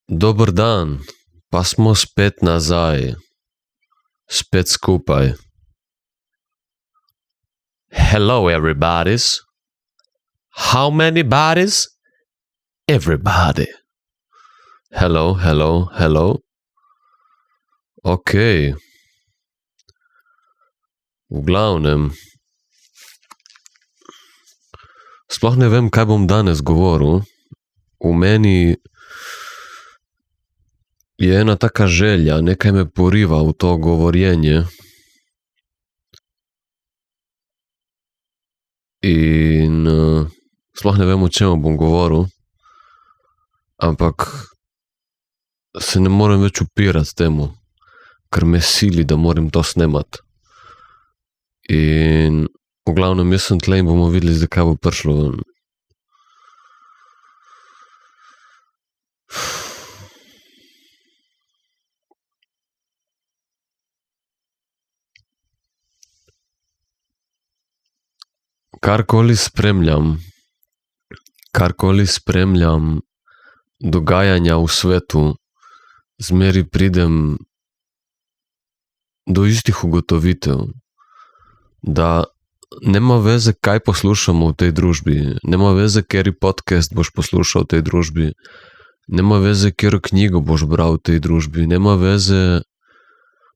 Dober dan, pa smo spet nazaj, spet skupaj. Hello everybody's. How many bodies? Everybody. Hello, hello, hello. Ok. V glavnem. Sploh ne vem, kaj bom danes govoril. V meni je ena taka želja, nekaj me poriva v to govorjenje. In sploh ne vem, o čem bom govoril, ampak se ne morem več upirati temu, ker me sili, da moram to snemati. In v glavnem, jaz sem tle in bomo videli, zdaj kaj bo prišlo ven. Karkoli spremljam dogajanja v svetu, zmeri pridem do istih ugotovitev, da nema veze, kaj poslušamo v tej družbi, nema veze, kateri podcast boš poslušal v tej družbi, nema veze, katero knjigo boš bral v tej družbi, nema veze,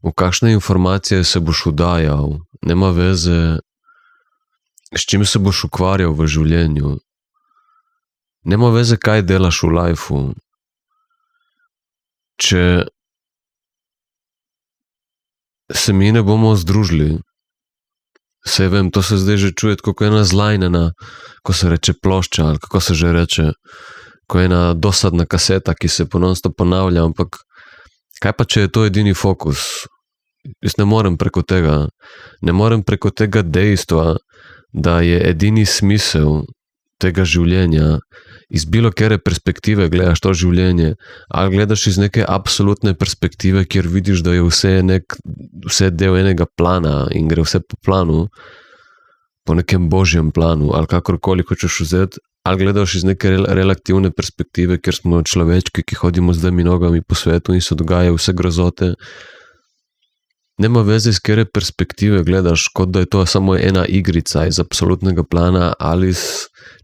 v kakšne informacije se boš vdajal, nema veze, s čim se boš ukvarjal v življenju. Nema veze, kaj delaš v lifeu. Če se mi ne bomo združili, saj vem, to se zdaj že čuje kot ena zlajnena, ko se reče plošča, ali kako se že reče, ko je ena dosadna kaseta, ki se non-stop ponavlja, ampak kaj pa, če je to edini fokus? Jaz ne morem preko tega dejstva, da je edini smisel tega življenja, iz bilo kere perspektive gledaš to življenje, ali gledaš iz neke absolutne perspektive, kjer vidiš, da je vse del enega plana in gre vse po planu, po nekem božjem planu, ali kakorkoli hočeš vzeti, ali gledaš iz neke relativne perspektive, kjer smo človečki, ki hodimo z dvema nogami po svetu in se dogajajo vse grozote. Nema veze, iz kere perspektive gledaš, kot da je to samo ena igrica iz absolutnega plana ali iz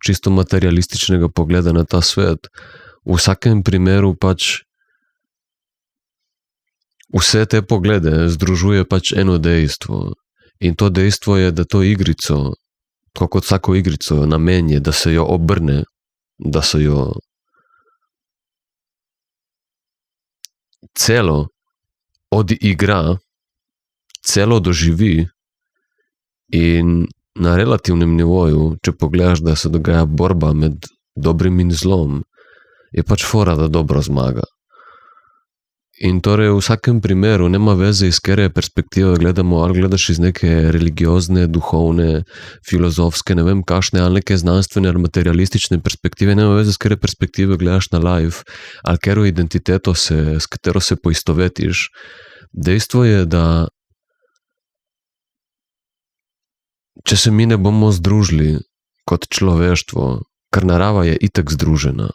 čisto materialističnega pogleda na ta svet. V vsakem primeru pač vse te poglede združuje pač eno dejstvo. In to dejstvo je, da to igrico, tako kot vsako igrico, namen je, da se jo obrne, da se jo celo odigra, celo doživi in na relativnem nivoju, če pogledaš, da se dogaja borba med dobrim in zlom, je pač fora, da dobro zmaga. In torej v vsakem primeru nema veze, iz kere perspektive gledamo, ali gledaš iz neke religiozne, duhovne, filozofske, ne vem kakšne, ali neke znanstvene ali materialistične perspektive, nema veze, iz kere perspektive gledaš na life, ali kero identiteto s katero se poistovetiš. Dejstvo je, da če se mi ne bomo združili kot človeštvo, ker narava je itak združena,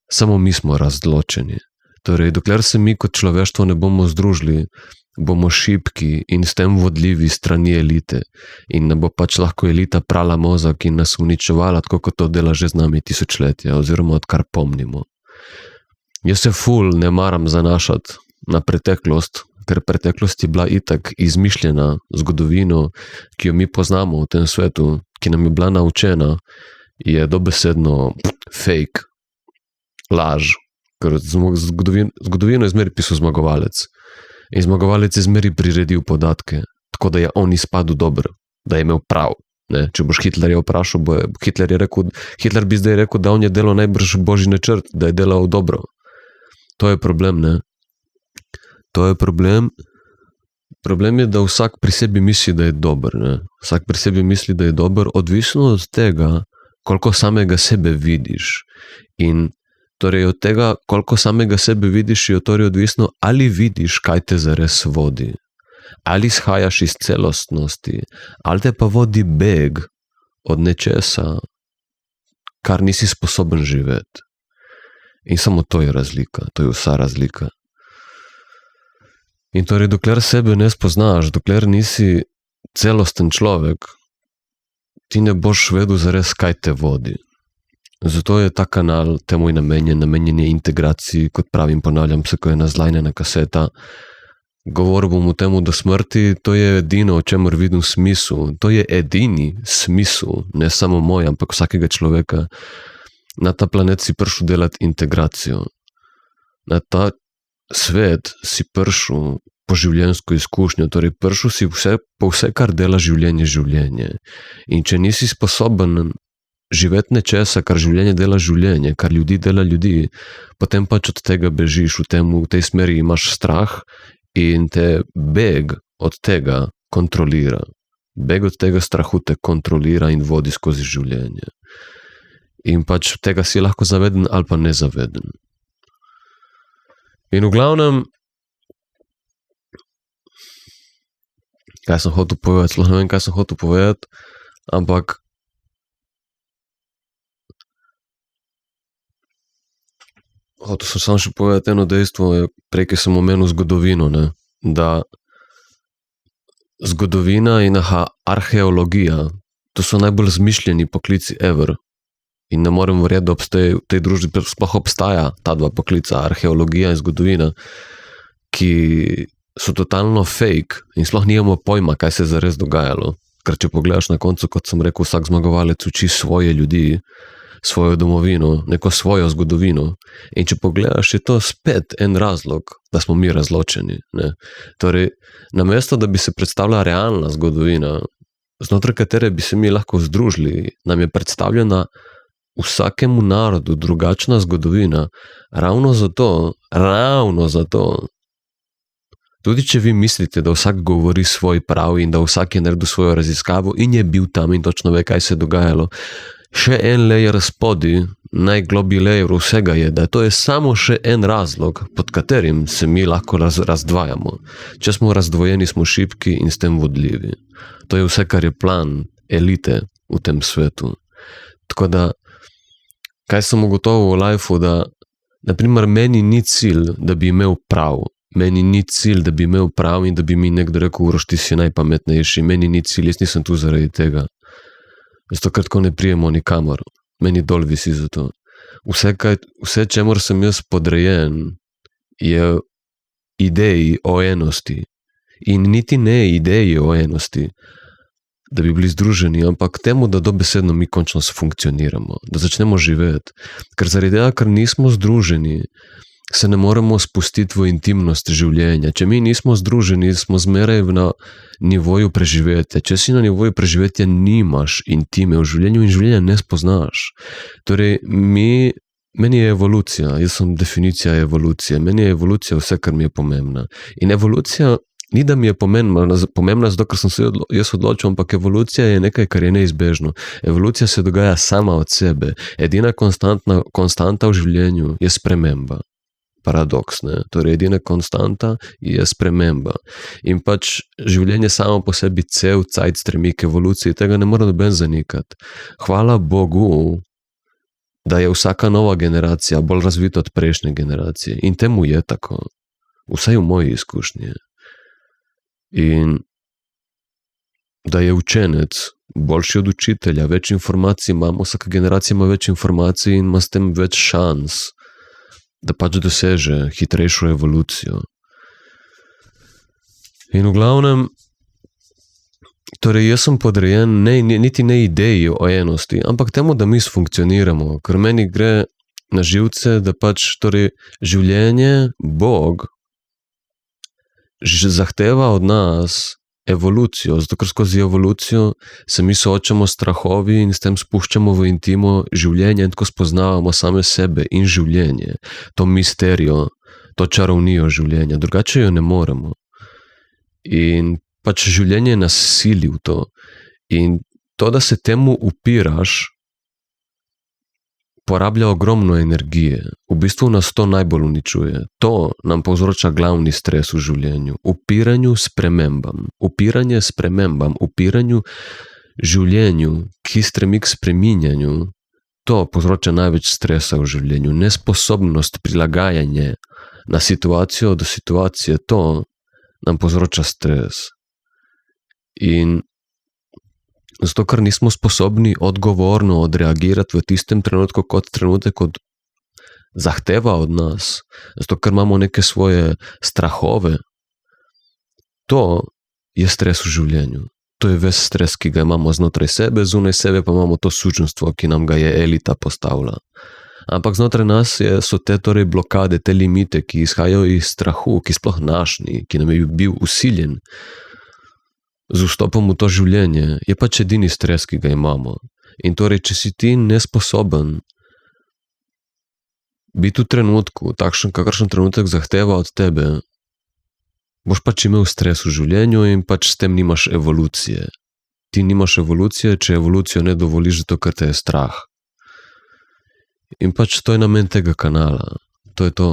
samo mi smo razločeni. Torej, dokler se mi kot človeštvo ne bomo združili, bomo šibki in s tem vodljivi strani elite. In ne bo pač lahko elita prala mozak in nas uničevala, tako kot to dela že z nami tisočletja, oziroma odkar pomnimo. Jaz se ful ne maram zanašati na preteklost, ker preteklost je bila itak izmišljena zgodovino, ki jo mi poznamo v tem svetu, ki nam je bila naučena, je dobesedno fake, laž, ker zgodovino je zmeri pisal zmagovalec. In zmagovalec je zmeri priredil podatke, tako da je on izpadel dober, da je imel prav. Ne? Če boš Hitlerja vprašal, Hitler bi zdaj rekel, da on je delal najbrž božji načrt, da je delal dobro. To je problem, ne? To je problem. Problem je, da vsak pri sebi misli, da je dober. Ne? Vsak pri sebi misli, da je dober, odvisno od tega, koliko samega sebe vidiš. In torej od tega, koliko samega sebe vidiš, je torej odvisno, ali vidiš, kaj te zares vodi. Ali izhajaš iz celostnosti, ali te pa vodi beg od nečesa, kar nisi sposoben živeti. In samo to je razlika, to je vsa razlika. In torej, dokler sebe ne spoznaš, dokler nisi celosten človek, ti ne boš vedel zares, kaj te vodi. Zato je ta kanal temu namenjen je integraciji, kot pravim, ponavljam se, ko je ena zlajnena kaseta. Govoril bom o temu do smrti, to je edino, o čemer vidim smisel. To je edini smisel, ne samo moj, ampak vsakega človeka. Na ta planet si prišel delati integracijo. Na ta svet si prišel po življenjsko izkušnjo, torej prišel si po vse, kar dela življenje. In če nisi sposoben živeti nečesa, kar življenje dela življenje, kar ljudi dela ljudi, potem pač od tega bežiš, v tej smeri imaš strah in te beg od tega kontrolira. Beg od tega strahu te kontrolira in vodi skozi življenje. In pač tega si lahko zaveden ali pa nezaveden. In v glavnem, kaj sem hotel povedati, sploh ne vem, kaj sem hotel povedati, ampak hotel sem samo še povedati eno dejstvo, prej, ki sem omenil zgodovino, ne, da zgodovina in arheologija, to so najbolj zmišljeni poklici ever. In ne morem verjeti, da v tej družbi sploh obstaja ta dva poklica, arheologija in zgodovina, ki so totalno fake in sploh nimamo pojma, kaj se je zares dogajalo. Ker če pogledaš na koncu, kot sem rekel, vsak zmagovalec uči svoje ljudi, svojo domovino, neko svojo zgodovino. In če pogledaš, je to spet en razlog, da smo mi razločeni. Ne? Torej, namesto, da bi se predstavila realna zgodovina, znotraj katere bi se mi lahko združili, nam je predstavljena vsakemu narodu drugačna zgodovina, ravno zato, tudi če vi mislite, da vsak govori svoj prav in da vsak je naredil svojo raziskavo in je bil tam in točno ve, kaj se je dogajalo, še en layer spodaj, najglobji layer vsega je, da to je samo še en razlog, pod katerim se mi lahko razdvajamo. Če smo razdvojeni, smo šibki in s tem vodljivi. To je vse, kar je plan elite v tem svetu. Tako da, kaj sem ugotovil v lifeu, da naprimer meni ni cilj, da bi imel prav. Meni ni cilj, da bi imel prav in da bi mi nekdo rekel, Uroš, ti si najpametnejši. Meni ni cilj, jaz nisem tu zaradi tega. Zato, ker tako ne prijemo nikamor. Meni dol visi za to. Vse, čemur sem jaz podrejen, je ideji o enosti. In niti ne ideji o enosti, da bi bili združeni, ampak temu, da dobesedno mi končno funkcioniramo, da začnemo živeti. Ker zaradi tega, ker nismo združeni, se ne moremo spustiti v intimnost življenja. Če mi nismo združeni, smo zmeraj na nivoju preživetja. Če si na nivoju preživetja, nimaš intime v življenju in življenja ne spoznaš. Torej, meni je evolucija, jaz sem definicija evolucije, meni je evolucija vse, kar mi je pomembna. In evolucija ni, da mi je pomembna zato, ker sem se jaz odločil, ampak evolucija je nekaj, kar je neizbežno. Evolucija se dogaja sama od sebe. Edina konstanta v življenju je sprememba. Paradoks, ne? Torej, edina konstanta je sprememba. In pač življenje samo po sebi cel cajt stremi k evoluciji, tega ne mora noben zanikati. Hvala Bogu, da je vsaka nova generacija bolj razvita od prejšnje generacije. In temu je tako. Vsaj v moji izkušnji. In da je učenec boljši od učitelja, več informacij imamo, vsaka generacija ima več informacij in ima s tem več šans, da pač doseže hitrejšo evolucijo. In v glavnem, torej jaz sem podrejen niti ne ideji o enosti, ampak temu, da mi funkcioniramo, ker meni gre na živce, da pač torej življenje, Bog, zahteva od nas evolucijo, zato ker skozi evolucijo se mi soočamo s strahovi in s tem spuščamo v intimo življenje in tako spoznavamo same sebe in življenje, to misterijo, to čarovnijo življenja, drugače jo ne moremo. In pač življenje nas sili v to. In to, da se temu upiraš, porablja ogromno energije. V bistvu nas to najbolj uničuje. To nam povzroča glavni stres v življenju. Upiranju spremembam. Upiranju življenju, ki stremi k spreminjanju, To povzroča največ stresa v življenju. Nesposobnost prilagajanja na situacijo do situacije, to nam povzroča stres. In zato, ker nismo sposobni odgovorno odreagirati v tistem trenutku, kot trenutek zahteva od nas, zato, ker imamo neke svoje strahove, to je stres v življenju. To je ves stres, ki ga imamo znotraj sebe, zunaj sebe pa imamo to suženjstvo, ki nam ga je elita postavila. Ampak znotraj nas so te torej blokade, te limite, ki izhajajo iz strahu, ki sploh naš ni, ki nam je bil usiljen z vstopom v to življenje, je pač edini stres, ki ga imamo. In torej, če si ti nesposoben biti v trenutku, takšen, kakršen trenutek zahteva od tebe, boš pač imel stres v življenju in pač s tem nimaš evolucije. Ti nimaš evolucije, če evolucijo ne dovoliš, zato ker te je strah. In pač to je namen tega kanala. To je to.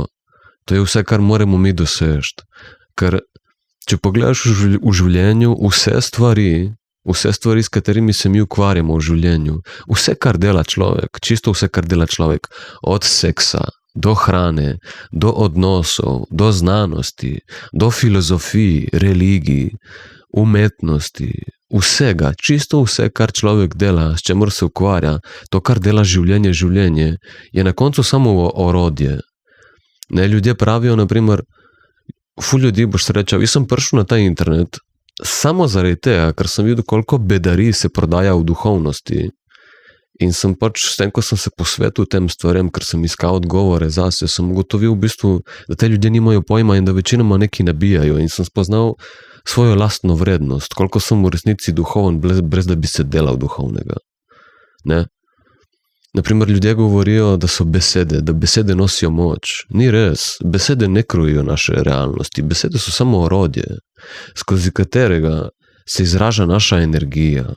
To je vse, kar moramo mi doseči. Ker če pogledaš v življenju, vse stvari, s katerimi se mi ukvarjamo v življenju, vse, kar dela človek, čisto vse, kar dela človek, od seksa, do hrane, do odnosov, do znanosti, do filozofij, religij, umetnosti, vsega, čisto vse, kar človek dela, s čemer se ukvarja, to, kar dela življenje, je na koncu samo orodje. Ne, ljudje pravijo, naprimer, ful ljudi boš srečal, jaz sem prišel na ta internet samo zaradi tega, ker sem videl, koliko bedarij se prodaja v duhovnosti. In sem pač, s tem, ko sem se posvetil tem stvarem, ker sem iskal odgovore zase, sem ugotovil v bistvu, da te ljudje nimajo pojma in da večinoma nekaj nabijajo. In sem spoznal svojo lastno vrednost, koliko sem v resnici duhoven, brez da bi se delal duhovnega. Ne? Naprimer, ljudje govorijo, da so besede, da besede nosijo moč. Ni res, besede ne krojijo naše realnosti, besede so samo orodje, skozi katerega se izraža naša energija.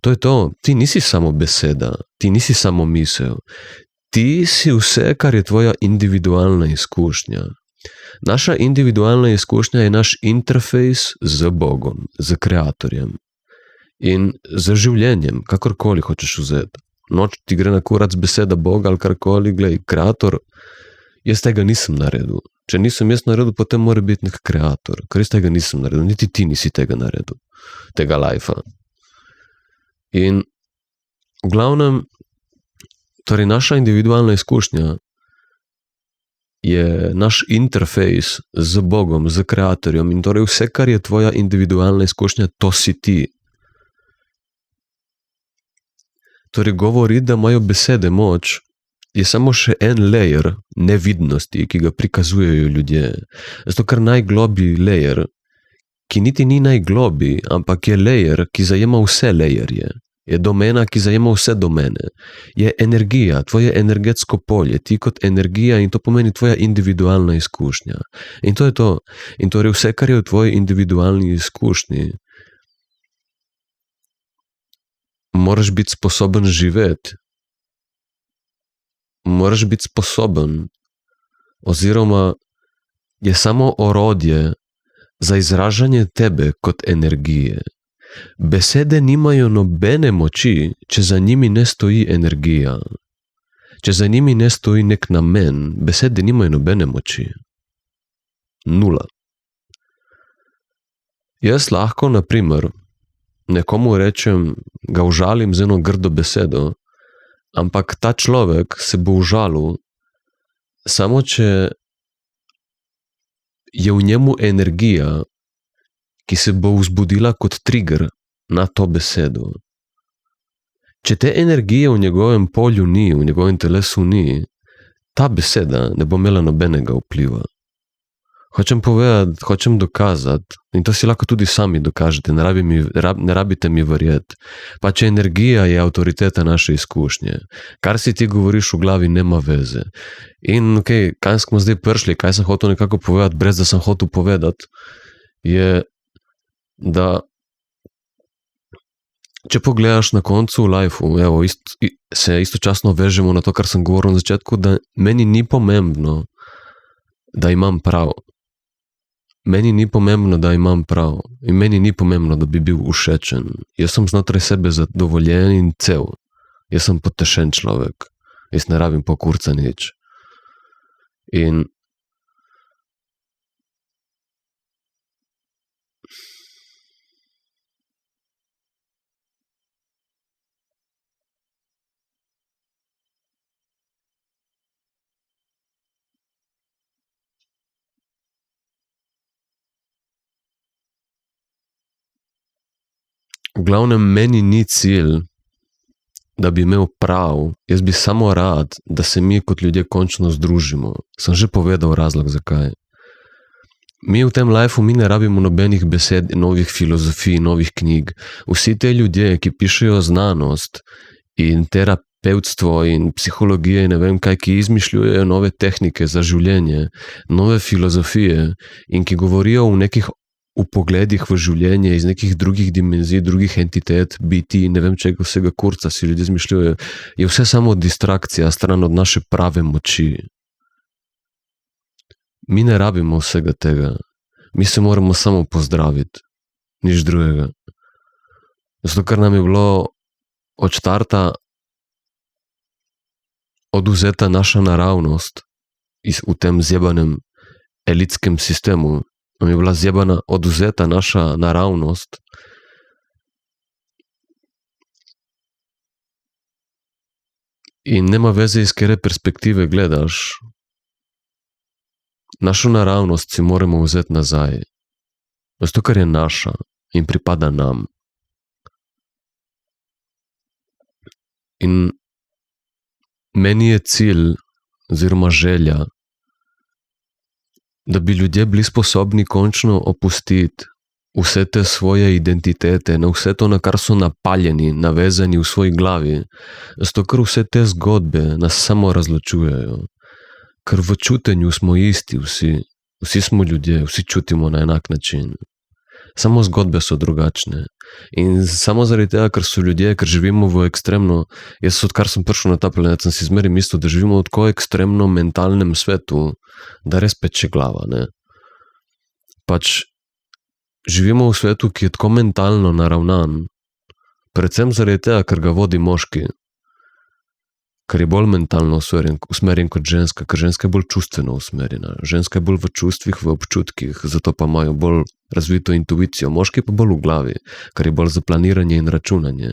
To je to, ti nisi samo beseda, ti nisi samo misel, ti si vse, kar je tvoja individualna izkušnja. Naša individualna izkušnja je naš interfejs z Bogom, z Kreatorjem in z življenjem, kakorkoli hočeš vzeti. Noč ti gre na kurac beseda Boga ali karkoli, glej, Kreator, jaz tega nisem naredil. Če nisem jaz naredil, potem mora biti nek kreator, ker jaz tega nisem naredil, niti ti nisi tega naredil, tega lajfa. In v glavnem, torej naša individualna izkušnja je naš interfejs z Bogom, z Kreatorjem in torej vse, kar je tvoja individualna izkušnja, to si ti. Torej govoriti, da imajo besede moč, je samo še en layer nevidnosti, ki ga prikazujejo ljudje. Zato ker najgloblji layer, ki niti ni najgloblji, ampak je layer, ki zajema vse layerje, je domena, ki zajema vse domene, je energija, tvoje energetsko polje, ti kot energija in to pomeni tvoja individualna izkušnja. In to je to. In torej vse, kar je v tvoji individualni izkušnji, moraš biti sposoben živeti. Moraš biti sposoben, oziroma je samo orodje za izražanje tebe kot energije. Besede nimajo nobene moči, če za njimi ne stoji energija. Če za njimi ne stoji nek namen, besede nimajo nobene moči. Nula. Jaz lahko, naprimer, nekomu rečem, ga užalim z eno grdo besedo, ampak ta človek se bo užalil, samo če je v njemu energija, ki se bo vzbudila kot trigger na to besedo. Če te energije v njegovem polju ni, v njegovem telesu ni, ta beseda ne bo imela nobenega vpliva. Hočem povedati, hočem dokazati, in to si lahko tudi sami dokažete, ne rabite mi verjeti. Pa če energija je avtoriteta naše izkušnje, kar si ti govoriš v glavi, nema veze. In kaj smo zdaj prišli, kaj sem hotel nekako povedati, brez da sem hotel povedati, je, da če pogledaš na koncu v lifeu, se istočasno vežemo na to, kar sem govoril na začetku, da meni ni pomembno, da imam prav. Meni ni pomembno, da imam prav. In meni ni pomembno, da bi bil všečen. Jaz sem znotraj sebe zadovoljen in cel. Jaz sem potešen človek. Jaz ne rabim po kurca nič. In v glavnem meni ni cilj, da bi imel prav, jaz bi samo rad, da se mi kot ljudje končno združimo. Sem že povedal razlog, zakaj. Mi v tem lifeu mi ne rabimo nobenih besed, novih filozofij, novih knjig. Vsi te ljudje, ki pišejo znanost in terapevtstvo in psihologije in ne vem kaj, ki izmišljujejo nove tehnike za življenje, nove filozofije in ki govorijo v nekih vpogledih v življenje iz nekih drugih dimenzij, drugih entitet, biti, ne vem čega vsega kurca si ljudje izmišljujejo, je vse samo distrakcija, stran od naše prave moči. Mi ne rabimo vsega tega. Mi se moramo samo pozdraviti. Nič drugega. Zato, ker nam je bilo od štarta odvzeta naša naravnost v tem zjebanem elitskem sistemu. Nam je bila zjebana, odvzeta naša naravnost. In nema veze, iz kere perspektive gledaš. Našo naravnost si moramo vzeti nazaj. Zato, ker je naša in pripada nam. In meni je cilj, oziroma želja, da bi ljudje bili sposobni končno opustiti vse te svoje identitete, na vse to, na kar so napaljeni, navezani v svoji glavi. Zato, ker vse te zgodbe nas samo razločujejo. Ker v čutenju smo isti vsi. Vsi smo ljudje, vsi čutimo na enak način. Samo zgodbe so drugačne. In samo zaradi tega, ker so ljudje, ker živimo v ekstremno, jaz odkar sem prišel na ta planet, sem si zmeraj mislil, da živimo v tako ekstremno mentalnem svetu, da res peče glava, ne. Pač živimo v svetu, ki je tako mentalno naravnan, predvsem zaradi tega, ker ga vodi moški, ker je bolj mentalno usmerjen kot ženska, ker ženska je bolj čustveno usmerjena, ženska je bolj v čustvih, v občutkih, zato pa imajo bolj razvito intuicijo, moški pa bolj v glavi, ker je bolj za planiranje in računanje.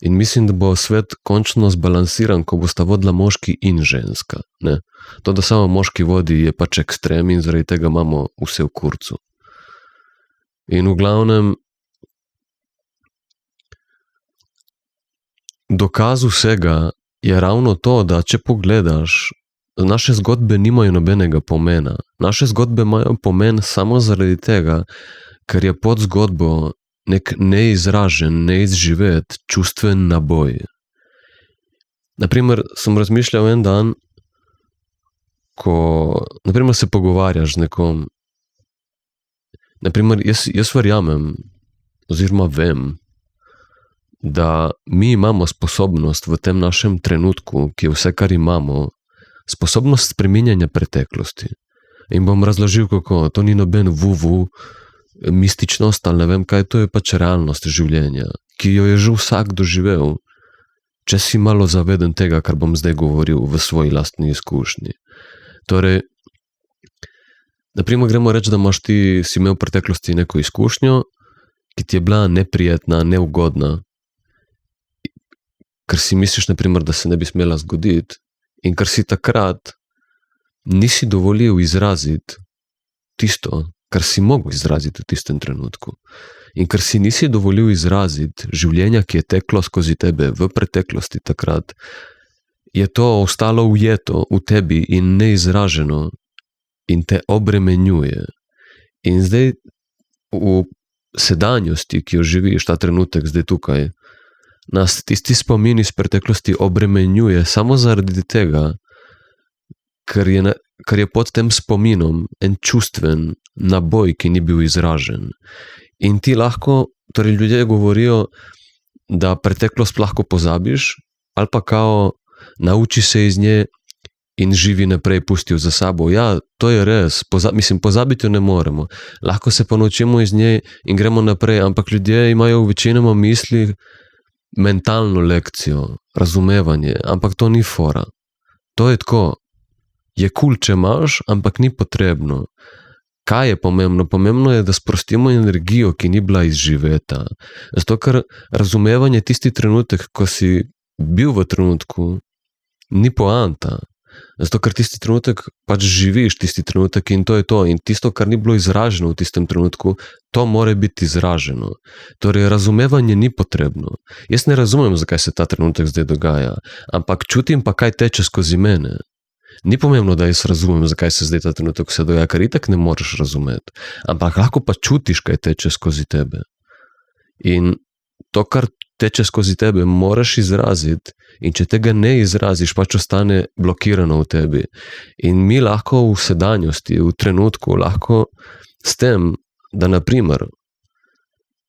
In mislim, da bo svet končno zbalansiran, ko bosta vodila moški in ženska, ne. To, da samo moški vodi, je pač ekstrem in zaradi tega imamo vse v kurcu. In v glavnem, dokaz vsega je ravno to, da če pogledaš, naše zgodbe nimajo nobenega pomena. Naše zgodbe imajo pomen samo zaradi tega, ker je pod zgodbo nek neizražen, neizživet, čustven naboj. Naprimer, sem razmišljal en dan, ko naprimer se pogovarjaš z nekom. Naprimer, jaz verjamem, oziroma vem, da mi imamo sposobnost v tem našem trenutku, ki je vse, kar imamo, sposobnost spreminjanja preteklosti. In bom razložil, kako. To ni noben mističnost ali ne vem kaj, to je pač realnost življenja, ki jo je že vsak doživel, če si malo zaveden tega, kar bom zdaj govoril v svoji lastni izkušnji. Torej, naprimer, gremo reči, da si imel v preteklosti neko izkušnjo, ki ti je bila neprijetna, neugodna, ker si misliš, naprimer, da se ne bi smela zgoditi in ker si takrat nisi dovolil izraziti tisto, kar si mogel izraziti v tistem trenutku. In ker si nisi dovolil izraziti življenja, ki je teklo skozi tebe v preteklosti takrat, je to ostalo ujeto v tebi in neizraženo in te obremenjuje. In zdaj v sedanjosti, ki jo živiš, ta trenutek zdaj tukaj, nas tisti spomin iz preteklosti obremenjuje samo zaradi tega, ker je pod tem spominom en čustven naboj, ki ni bil izražen. In ti lahko, torej ljudje govorijo, da preteklost lahko pozabiš, ali pa kao nauči se iz nje in živi naprej, pusti jo za sabo. Ja, to je res, pozabiti jo ne moremo. Lahko se pa naučimo iz nje in gremo naprej, ampak ljudje imajo v večinoma misli, mentalno lekcijo, razumevanje, ampak to ni fora. To je tako, je cool, če imaš, ampak ni potrebno. Kaj je pomembno? Pomembno je, da sprostimo energijo, ki ni bila izživeta. Zato, ker razumevanje tisti trenutek, ko si bil v trenutku, ni poanta. Zato, ker tisti trenutek pač živiš tisti trenutek in to je to. In tisto, kar ni bilo izraženo v tistem trenutku, to mora biti izraženo. Torej, razumevanje ni potrebno. Jaz ne razumem, zakaj se ta trenutek zdaj dogaja, ampak čutim pa, kaj teče skozi mene. Ni pomembno, da jaz razumem, zakaj se zdaj ta trenutek vse dogaja, ker itak ne moreš razumeti. Ampak lahko pa čutiš, kaj teče skozi tebe. In to, kar teče skozi tebe, moraš izraziti in če tega ne izraziš, pač ostane blokirano v tebi. In mi lahko v sedanjosti, v trenutku, lahko s tem, da naprimer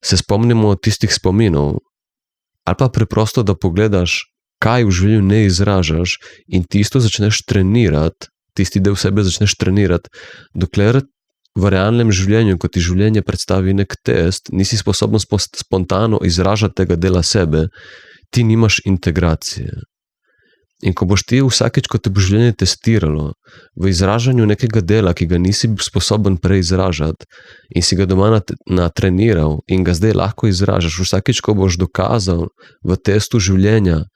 se spomnimo tistih spominov ali pa preprosto, da pogledaš, kaj v življenju ne izražaš in tisto začneš trenirati, tisti del sebe začneš trenirati, dokler v realnem življenju, ko ti življenje predstavi nek test, nisi sposoben spontano izražati tega dela sebe, ti nimaš integracije. In ko boš ti vsakeč, ko te bo življenje testiralo v izražanju nekega dela, ki ga nisi sposoben prej izražati in si ga doma natreniral in ga zdaj lahko izražaš, vsakeč, ko boš dokazal v testu življenja,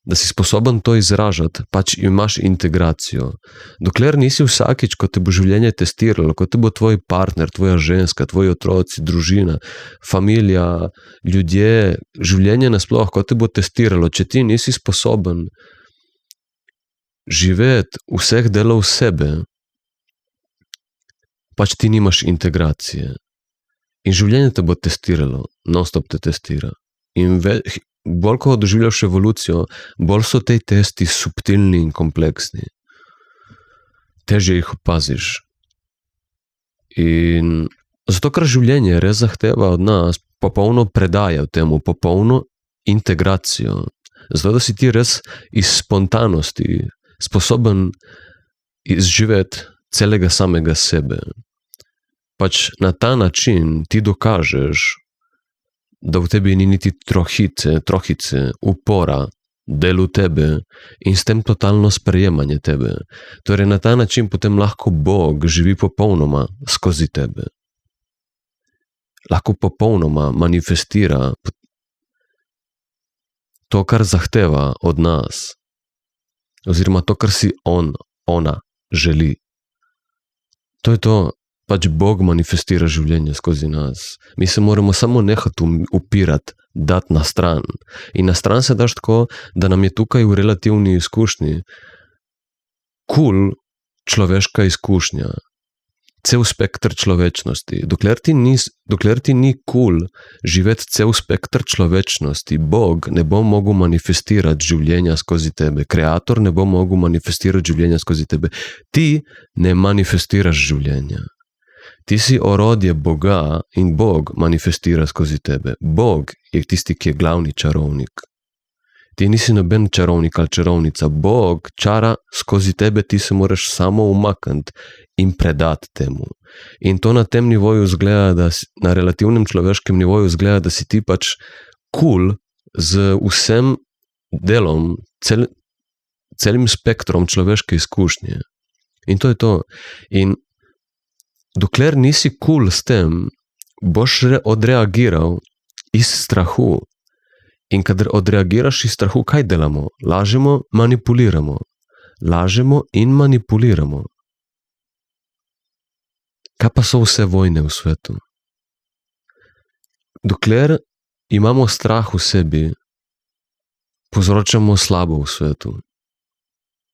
da si sposoben to izražati, pač imaš integracijo. Dokler nisi vsakič, ko te bo življenje testiralo, ko te bo tvoj partner, tvoja ženska, tvoji otroci, družina, familija, ljudje, življenje nasploh, ko te bo testiralo, če ti nisi sposoben živeti vseh delov sebe, pač ti nimaš integracije. In življenje te bo testiralo, non-stop te testira. In bolj, ko doživljaš evolucijo, bolj so te testi subtilni in kompleksni. Težje jih opaziš. In zato, ker življenje res zahteva od nas popolno predajo temu, popolno integracijo. Zato, da si ti res iz spontanosti sposoben izživeti celega samega sebe. Pač na ta način ti dokažeš, da v tebi ni niti trohice upora, delu tebe in s tem totalno sprejemanje tebe. Torej na ta način potem lahko Bog živi popolnoma skozi tebe. Lahko popolnoma manifestira to, kar zahteva od nas, oziroma to, kar si ona želi. To je to. Pač Bog manifestira življenje skozi nas. Mi se moramo samo nehati upirati, dati na stran. In na stran se daš tako, da nam je tukaj v relativni izkušnji cool človeška izkušnja. Cel spektr človečnosti. Dokler ti ni cool živeti cel spektr človečnosti, Bog ne bo mogel manifestirati življenja skozi tebe. Kreator ne bo mogel manifestirati življenja skozi tebe. Ti ne manifestiraš življenja. Ti si orodje Boga in Bog manifestira skozi tebe. Bog je tisti, ki je glavni čarovnik. Ti nisi noben čarovnik ali čarovnica. Bog čara skozi tebe, ti se moraš samo umakniti in predati temu. In to na tem nivoju zgleda, na relativnem človeškem nivoju zgleda, da si ti pač cool z vsem delom, celim spektrom človeške izkušnje. In to je to. In dokler nisi cool s tem, boš odreagiral iz strahu. In kadar odreagiraš iz strahu, kaj delamo? Lažemo, manipuliramo. Lažemo in manipuliramo. Kaj pa so vse vojne v svetu? Dokler imamo strah v sebi, povzročamo slabo v svetu.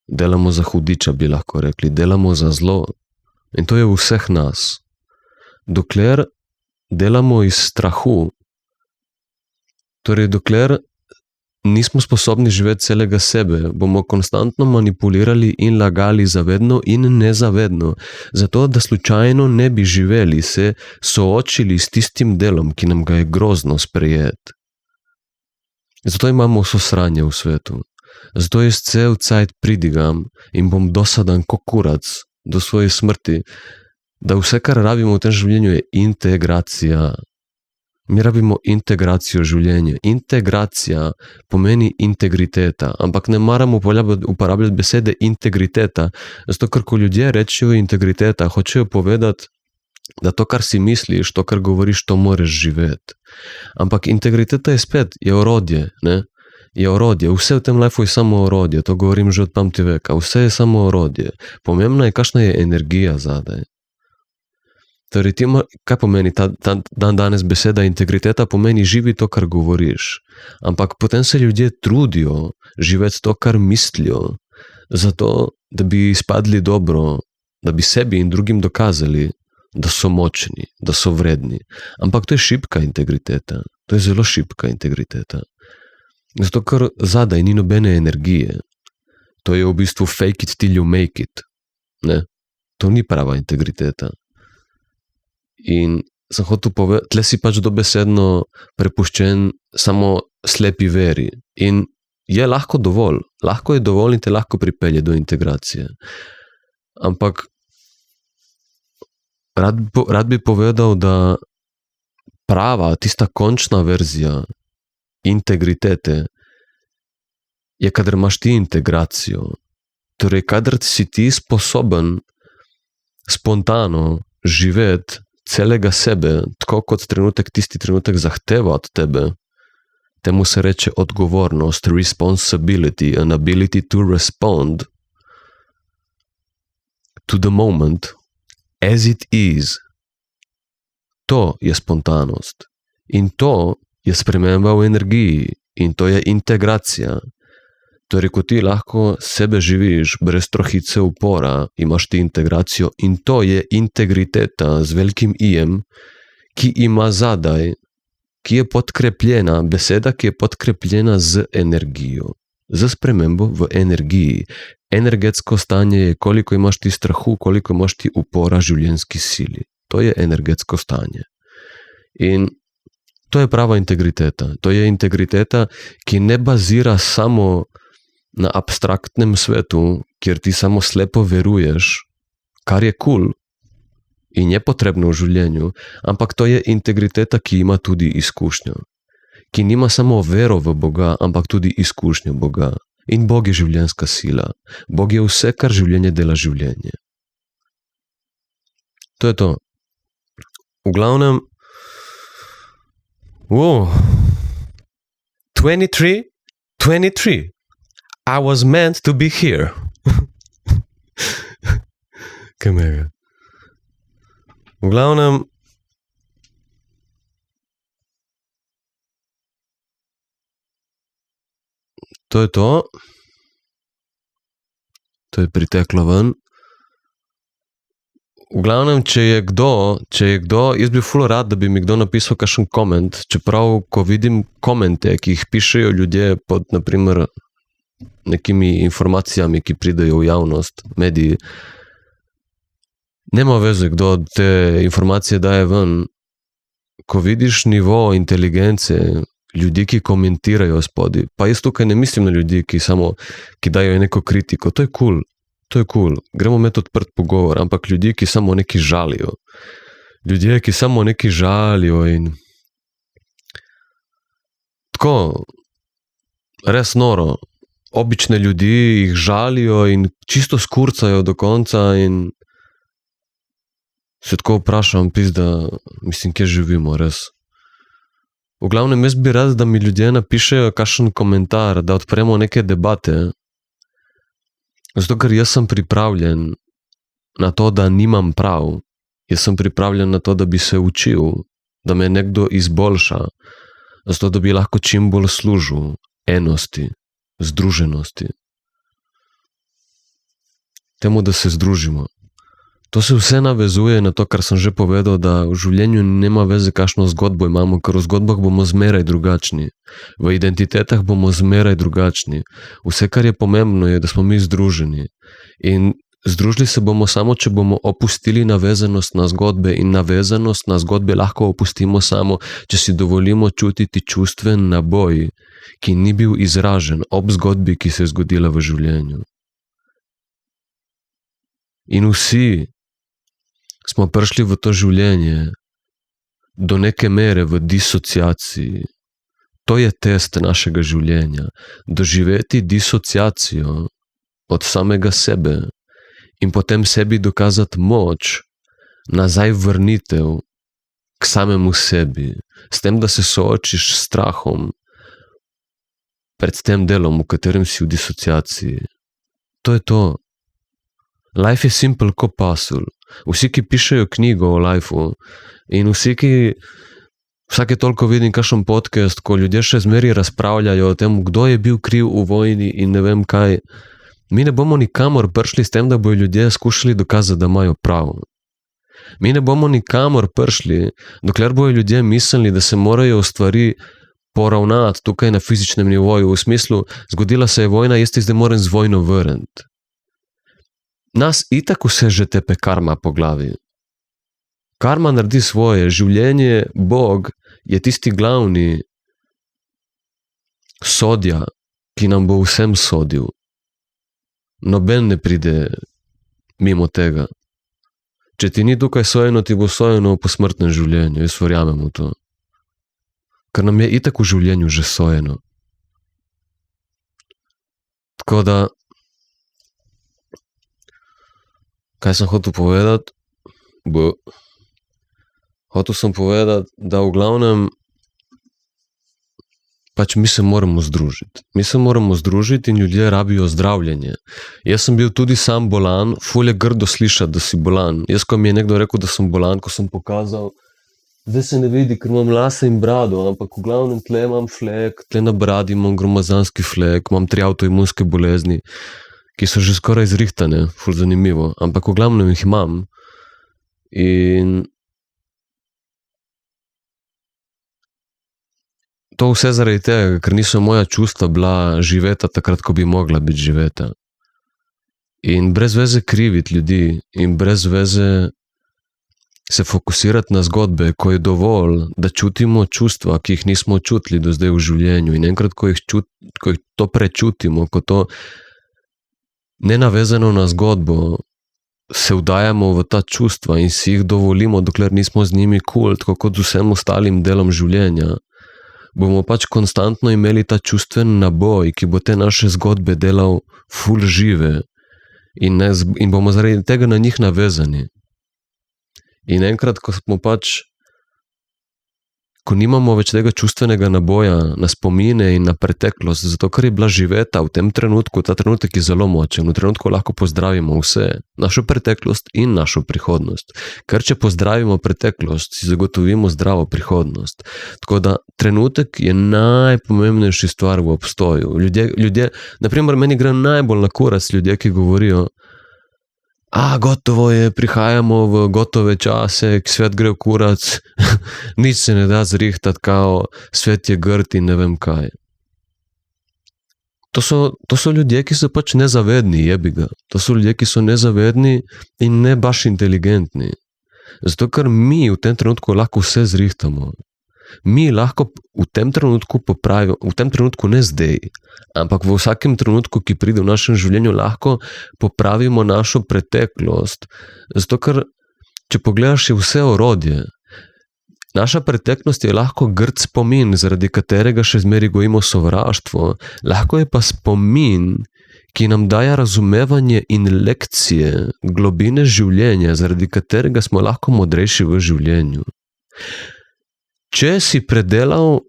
Delamo za hudiča, bi lahko rekli. Delamo za zlo. In to je v vseh nas. Dokler delamo iz strahu, torej dokler nismo sposobni živeti celega sebe, bomo konstantno manipulirali in lagali zavedno in nezavedno, zato da slučajno ne bi živeli, se soočili s tistim delom, ki nam ga je grozno sprejeti. Zato imamo vso sranje v svetu. Zato jaz cel cajt pridigam in bom dosadan kot kurac do svoje smrti, da vse, kar rabimo v tem življenju, je integracija. Mi rabimo integracijo življenja. Integracija pomeni integriteta, ampak ne moramo uporabljati besede integriteta, zato ker ko ljudje rečejo integriteta, hočejo povedati, da to, kar si misliš, to, kar govoriš, to moraš živeti. Ampak integriteta je spet, je orodje, ne? Je orodje. Vse v tem lifeu je samo orodje, to govorim že od pameti veka. Vse je samo orodje. Pomembno je, kakšna je energija zadaj. Torej, kaj pomeni danes beseda integriteta? Pomeni živi to, kar govoriš. Ampak potem se ljudje trudijo živeti to, kar mislijo, zato, da bi izpadli dobro, da bi sebi in drugim dokazali, da so močni, da so vredni. Ampak to je šibka integriteta. To je zelo šibka integriteta. Zato, ker zadaj ni nobene energije. To je v bistvu fake it till you make it. Ne? To ni prava integriteta. In sem hotel povedati, tle si pač dobesedno prepuščen samo slepi veri. In je lahko dovolj in te lahko pripelje do integracije. Ampak rad bi povedal, da prava, tista končna verzija integritete je, kadar imaš ti integracijo. Torej, kadar si ti sposoben spontano živeti celega sebe, tako kot tisti trenutek zahteva od tebe, temu se reče odgovornost, responsibility, an ability to respond to the moment as it is. To je spontanost. In to je sprememba v energiji. In to je integracija. Torej, ko ti lahko sebe živiš brez trohice upora, imaš ti integracijo in to je integriteta z velikim ijem, ki ima zadaj, ki je podkrepljena, beseda, ki je podkrepljena z energijo, z spremembo v energiji. Energetsko stanje je, koliko imaš ti strahu, koliko imaš ti upora življenjski sili. To je energetsko stanje. In to je prava integriteta. To je integriteta, ki ne bazira samo na abstraktnem svetu, kjer ti samo slepo veruješ, kar je cool in je potrebno v življenju, ampak to je integriteta, ki ima tudi izkušnjo. Ki nima samo vero v Boga, ampak tudi izkušnjo Boga. In Bog je življenjska sila. Bog je vse, kar življenje dela življenje. To je to. V glavnem, 23, I was meant to be here. Kaj mega. V glavnem, to je to. To je priteklo ven. V glavnem, če je kdo, jaz bi ful rad, da bi mi kdo napisal kakšen koment, čeprav, ko vidim komente, ki jih pišejo ljudje pod, naprimer, nekimi informacijami, ki pridejo v javnost, mediji, nema veze, kdo te informacije daje ven. Ko vidiš nivo inteligence, ljudi, ki komentirajo spodaj, pa jaz tukaj ne mislim na ljudi, ki dajo neko kritiko, to je cool, gremo imeti odprt pogovor, ampak ljudi, ki samo nekaj žalijo. Ljudje, ki samo nekaj žalijo in tako, res noro, obične ljudi jih žalijo in čisto skurcajo do konca in se tako vprašam, mislim, kje živimo, res. V glavnem, jaz bi rad, da mi ljudje napišejo kakšen komentar, da odpremo neke debate, zato ker jaz sem pripravljen na to, da nimam prav. Jaz sem pripravljen na to, da bi se učil, da me nekdo izboljša, zato da bi lahko čim bolj služil enosti, združenosti. Temu, da se združimo. To se vse navezuje na to, kar sem že povedal, da v življenju nema veze, kakšno zgodbo imamo, ker v zgodbah bomo zmeraj drugačni. V identitetah bomo zmeraj drugačni. Vse, kar je pomembno, je, da smo mi združeni. In združili se bomo samo, če bomo opustili navezanost na zgodbe in navezanost na zgodbe lahko opustimo samo, če si dovolimo čutiti čustven naboj, ki ni bil izražen ob zgodbi, ki se je zgodila v življenju. In vsi smo prišli v to življenje do neke mere v disociaciji. To je test našega življenja. Doživeti disociacijo od samega sebe in potem sebi dokazati moč, nazaj vrnitev k samemu sebi, s tem, da se soočiš s strahom pred tem delom, v katerem si v disociaciji. To je to. Life je simple kot puzzle. Vsi, ki pišejo knjigo o lifeu in vsake toliko vidim kakšen podcast, ko ljudje še zmeraj razpravljajo o tem, kdo je bil kriv v vojni in ne vem kaj. Mi ne bomo nikamor prišli s tem, da bojo ljudje skušali dokazati, da imajo prav. Mi ne bomo nikamor prišli, dokler bojo ljudje mislili, da se morajo stvari poravnati tukaj na fizičnem nivoju, v smislu, zgodila se je vojna, jaz ti zdaj moram z vojno vrniti. Nas itak vse že tepe karma po glavi. Karma naredi svoje, življenje, Bog je tisti glavni sodja, ki nam bo vsem sodil. Noben ne pride mimo tega. Če ti ni tukaj sojeno, ti bo sojeno v posmrtnem življenju, jaz verjamem v to. Ker nam je itak v življenju že sojeno. Tako da, kaj sem hotel povedati? Hotel sem povedati, da v glavnem pač mi se moramo združiti. Mi se moramo združiti in ljudje rabijo zdravljenje. Jaz sem bil tudi sam bolan, ful je grdo slišati, da si bolan. Jaz, ko mi je nekdo rekel, da sem bolan, ko sem pokazal, zdaj se ne vidi, ker imam lase in brado, ampak v glavnem tle imam flek, tle na bradi imam gromozanski flek, imam 3 avtoimunske bolezni, ki so že skoraj zrihtane, ful zanimivo, ampak v glavnem jih imam. In to vse zaradi tega, ker niso moja čustva bila živeta takrat, ko bi mogla biti živeta. In brez veze kriviti ljudi in brez veze se fokusirati na zgodbe, ko je dovolj, da čutimo čustva, ki jih nismo čutili do zdaj v življenju. In enkrat, ko jih to prečutimo, ko to nenavezano na zgodbo se vdajamo v ta čustva in si jih dovolimo, dokler nismo z njimi kul, tako kot z vsem ostalim delom življenja, bomo pač konstantno imeli ta čustven naboj, ki bo te naše zgodbe delal ful žive in bomo zaradi tega na njih navezani. In enkrat, ko nimamo več tega čustvenega naboja na spomine in na preteklost, zato ker je bila živeta v tem trenutku, ta trenutek je zelo močen, v trenutku lahko pozdravimo vse, našo preteklost in našo prihodnost. Ker če pozdravimo preteklost, si zagotovimo zdravo prihodnost. Tako da trenutek je najpomembnejši stvar v obstoju. Ljudje, naprimer, meni gre najbolj na kurac ljudje, ki govorijo, gotovo je, prihajamo v gotove čase, svet gre v kurac, nič se ne da zrihtati, kao svet je grd in ne vem kaj. To so ljudje, ki so pač nezavedni, jebiga. To so ljudje, ki so nezavedni in ne baš inteligentni. Zato, ker mi v tem trenutku lahko vse zrihtamo. Mi lahko v tem trenutku popravimo, v tem trenutku ne zdaj, ampak v vsakem trenutku, ki pride v našem življenju, lahko popravimo našo preteklost. Zato, ker če pogledaš, je vse orodje. Naša preteklost je lahko grd spomin, zaradi katerega še zmeraj gojimo sovraštvo. Lahko je pa spomin, ki nam daje razumevanje in lekcije globine življenja, zaradi katerega smo lahko modrejši v življenju. Če si predelal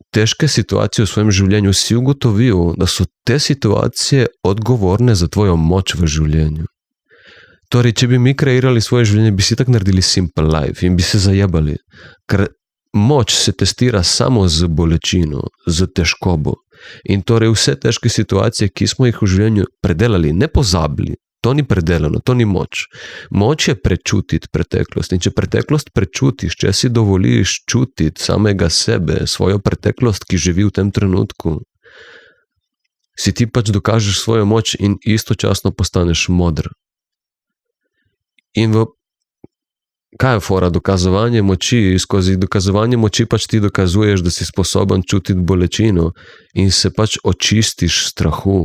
težke situacije v svojem življenju, si ugotovil, da so te situacije odgovorne za tvojo moč v življenju. Torej, če bi mi kreirali svoje življenje, bi si tak naredili simple life in bi se zajebali. Ker moč se testira samo z bolečino, z težkobo. In torej vse težke situacije, ki smo jih v življenju predelali, ne pozabili, to ni predelano, to ni moč. Moč je prečutiti preteklost. In če preteklost prečutiš, če si dovoliš čutiti samega sebe, svojo preteklost, ki živi v tem trenutku, si ti pač dokažeš svojo moč in istočasno postaneš modr. In kaj je fora? Dokazovanje moči. Skozi dokazovanje moči pač ti dokazuješ, da si sposoben čutiti bolečino in se pač očistiš strahu.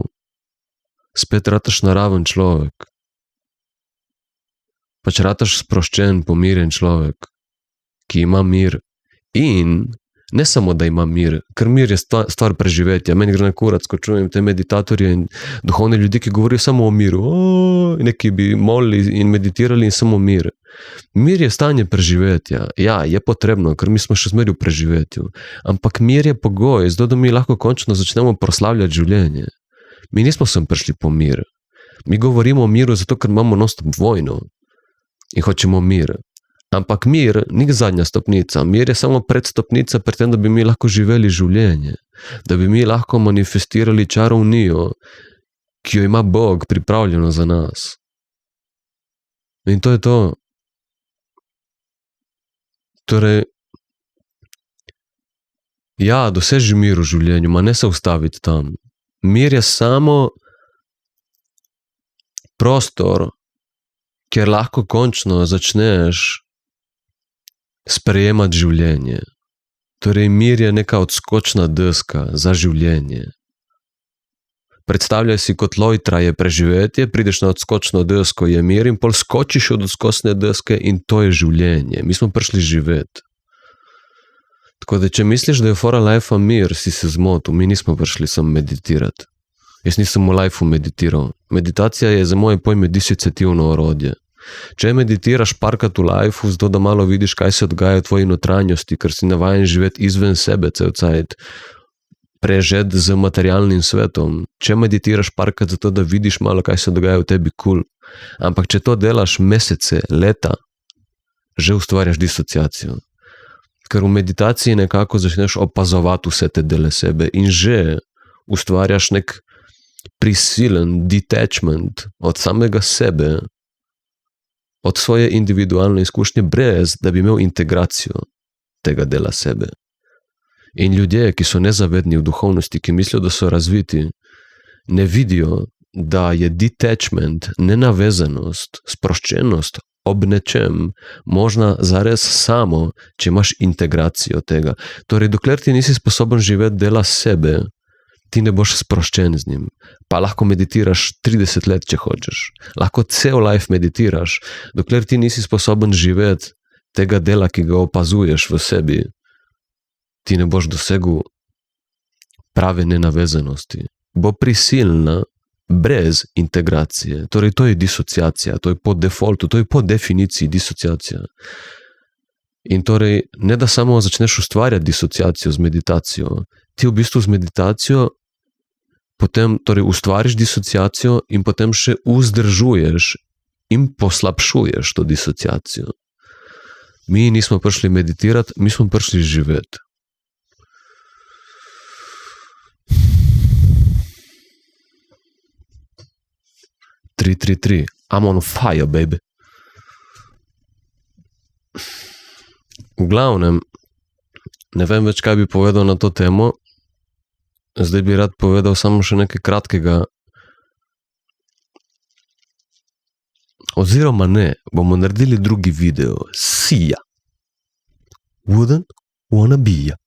Spet rataš naraven človek. Pač rataš sproščen, pomirjen človek, ki ima mir. In ne samo, da ima mir, ker mir je stvar preživetja. Meni gre na kurac, ko čujem te meditatorje in duhovne ljudi, ki govorijo samo o miru. Neki bi molili in meditirali in samo mir. Mir je stanje preživetja. Ja, je potrebno, ker mi smo še zmeraj v preživetju. Ampak mir je pogoj, zato da mi lahko končno začnemo proslavljati življenje. Mi nismo sem prišli po mir. Mi govorimo o miru zato, ker imamo non-stop vojno in hočemo mir. Ampak mir ni zadnja stopnica, mir je samo predstopnica pri tem, da bi mi lahko živeli življenje, da bi mi lahko manifestirali čarovnijo, ki jo ima Bog pripravljeno za nas. In to je to. Torej, ja, doseži mir v življenju, ma ne se ustaviti tam. Mir je samo prostor, kjer lahko končno začneš sprejemati življenje. Torej, mir je neka odskočna deska za življenje. Predstavljaj si, kot lojtra je preživetje, prideš na odskočno desko, je mir in pol skočiš od odskočne deske in to je življenje. Mi smo prišli živeti. Tako da, če misliš, da je fora life-a mir, si se zmotil, mi nismo prišli sem meditirati. Jaz nisem v life-u meditiral. Meditacija je za moje pojme disociativno orodje. Če meditiraš parkrat v life-u, zato da malo vidiš, kaj se dogaja v tvoji notranjosti, ker si navajen živeti izven sebe cel cajt, prežet z materialnim svetom. Če meditiraš parkrat zato, da vidiš malo, kaj se dogaja v tebi, cool. Ampak če to delaš mesece, leta, že ustvarjaš disociacijo. Ker v meditaciji nekako začneš opazovati vse te dele sebe in že ustvarjaš nek prisilen detachment od samega sebe, od svoje individualne izkušnje, brez da bi imel integracijo tega dela sebe. In ljudje, ki so nezavedni v duhovnosti, ki mislijo, da so razviti, ne vidijo, da je detachment, nenavezanost, sproščenost ob nečem možna zares samo, če imaš integracijo tega. Torej, dokler ti nisi sposoben živeti dela sebe, ti ne boš sproščen z njim. Pa lahko meditiraš 30 let, če hočeš. Lahko cel life meditiraš, dokler ti nisi sposoben živeti tega dela, ki ga opazuješ v sebi, ti ne boš dosegel prave nenavezanosti. Bo prisilna brez integracije. Torej, to je disociacija, to je po defaultu, to je po definiciji disociacija. In torej, ne da samo začneš ustvarjati disociacijo z meditacijo, ti v bistvu z meditacijo potem torej ustvariš disociacijo in potem še vzdržuješ in poslabšuješ to disociacijo. Mi nismo prišli meditirati, mi smo prišli živeti. Tri. I'm on fire, baby. V glavnem, ne vem več, kaj bi povedal na to temo. Zdaj bi rad povedal samo še nekaj kratkega. Oziroma ne, bomo naredili drugi video. See ya. Wouldn't wanna be ya.